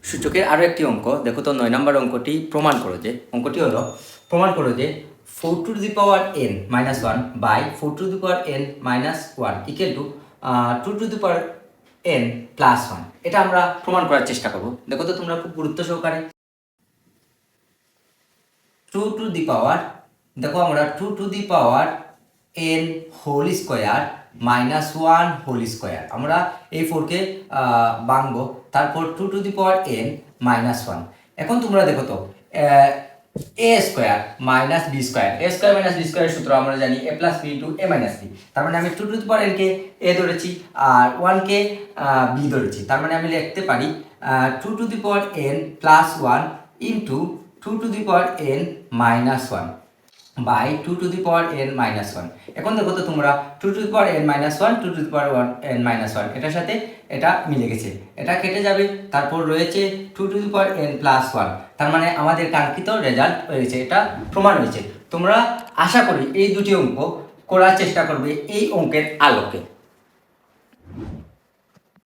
সূচকের আরও একটি অঙ্ক দেখো তো 9 নম্বর অঙ্কটি প্রমাণ করো যে প্রমাণ করো যে 4 to the power n minus 1 by 4 to the power n minus 1 equal to 2 to the power n plus 1। এটা আমরা প্রমাণ করার চেষ্টা করব। দেখো তো তোমরা খুব গুরুত্ব সহকারে 2 টু দি পাওয়ার, দেখো আমরা 2 to the power n whole square minus 1 whole square, আমরা এই 4কে ভাঙবো, তারপর 2 to the power n minus 1। এখন তোমরা দেখো তো a square minus b square, a square minus b স্কোয়ারের সূত্র আমরা জানি a plus b into a minus b. তার মানে আমি 2 টু দি পাওয়ার n কে a ধরেছি আর 1 কে b ধরেছি। তার মানে আমি লিখতে পারি 2 to the power n plus 1 into 2 to the power n minus 1 by 2 to the power n minus 1। এখন দেখো তো তোমরা 2 to the power n minus 1 2 to the power n minus 1 এটার সাথে এটা মিলে গেছে, এটা কেটে যাবে। তারপর রয়েছে 2 to the power n plus 1। তার মানে আমাদের কাঙ্ক্ষিত রেজাল্ট হয়েছে, এটা প্রমাণ হয়েছে। তোমরা আশা করি এই দুটি অঙ্ক করার চেষ্টা করবে এই অঙ্কের আলোকে।